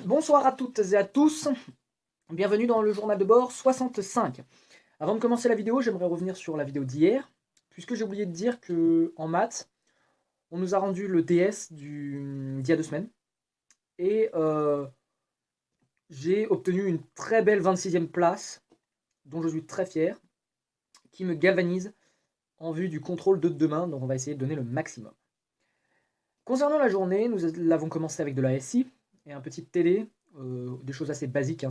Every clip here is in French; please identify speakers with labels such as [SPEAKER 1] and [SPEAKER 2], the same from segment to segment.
[SPEAKER 1] Bonsoir à toutes et à tous, bienvenue dans le journal de bord 65. Avant de commencer la vidéo, j'aimerais revenir sur la vidéo d'hier, puisque j'ai oublié de dire que en maths, on nous a rendu le DS d'il y a 2 semaines, et j'ai obtenu une très belle 26e place, dont je suis très fier, qui me galvanise en vue du contrôle de demain, donc on va essayer de donner le maximum. Concernant la journée, nous l'avons commencé avec de la SI et un petit TD, des choses assez basiques hein,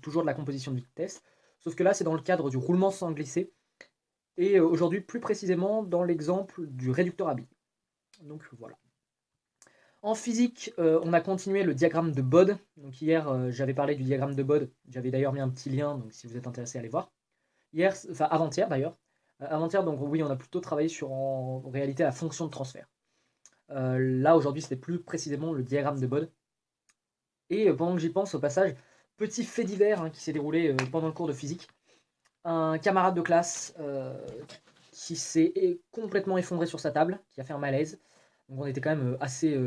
[SPEAKER 1] toujours de la composition de vitesse, sauf que là c'est dans le cadre du roulement sans glisser, et aujourd'hui plus précisément dans l'exemple du réducteur à billes. Donc voilà. En physique, on a continué le diagramme de Bode. Donc hier, j'avais parlé du diagramme de Bode, j'avais d'ailleurs mis un petit lien, donc si vous êtes intéressé, allez voir. Hier, enfin avant-hier d'ailleurs. Avant-hier, donc oui, on a plutôt travaillé sur en réalité la fonction de transfert. Là, aujourd'hui, c'était plus précisément le diagramme de Bode. Et pendant que j'y pense, au passage, petit fait divers hein, qui s'est déroulé pendant le cours de physique. Un camarade de classe qui s'est complètement effondré sur sa table, qui a fait un malaise. Donc on était quand même assez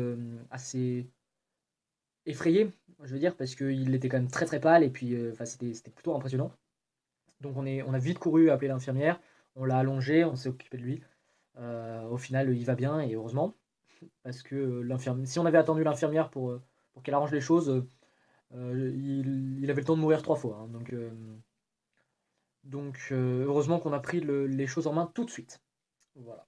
[SPEAKER 1] effrayés, je veux dire, parce qu'il était quand même très très pâle et puis c'était plutôt impressionnant. Donc on a vite couru appeler l'infirmière, on l'a allongé, on s'est occupé de lui. Au final, il va bien et heureusement, parce que si on avait attendu l'infirmière pour qu'elle arrange les choses, il avait le temps de mourir 3 fois. Hein, donc heureusement qu'on a pris les choses en main tout de suite. Voilà.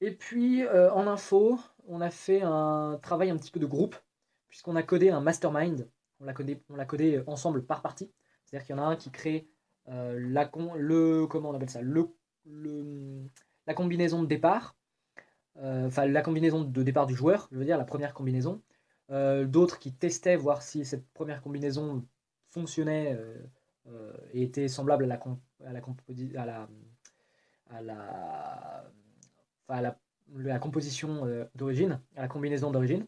[SPEAKER 1] Et puis en info, on a fait un travail un petit peu de groupe, puisqu'on a codé un mastermind. On l'a codé ensemble par partie. C'est-à-dire qu'il y en a un qui crée comment on appelle ça, la combinaison de départ, enfin la combinaison de départ du joueur, je veux dire la première combinaison. D'autres qui testaient voir si cette première combinaison fonctionnait et était semblable à la, composi- à la, enfin, la composition d'origine, à la combinaison d'origine,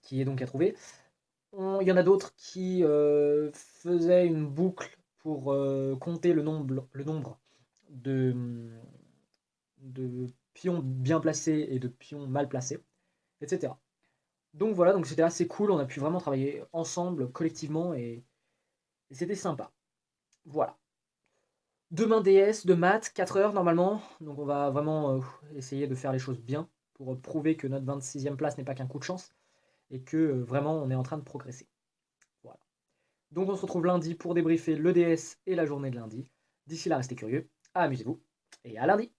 [SPEAKER 1] qui est donc à trouver. Il y en a d'autres qui faisaient une boucle pour compter le nombre de pions bien placés et de pions mal placés, etc. Donc voilà, donc c'était assez cool, on a pu vraiment travailler ensemble, collectivement, et c'était sympa. Voilà. Demain DS de maths, 4 heures normalement, donc on va vraiment essayer de faire les choses bien pour prouver que notre 26e place n'est pas qu'un coup de chance et que vraiment on est en train de progresser. Voilà. Donc on se retrouve lundi pour débriefer le DS et la journée de lundi. D'ici là, restez curieux, amusez-vous et à lundi.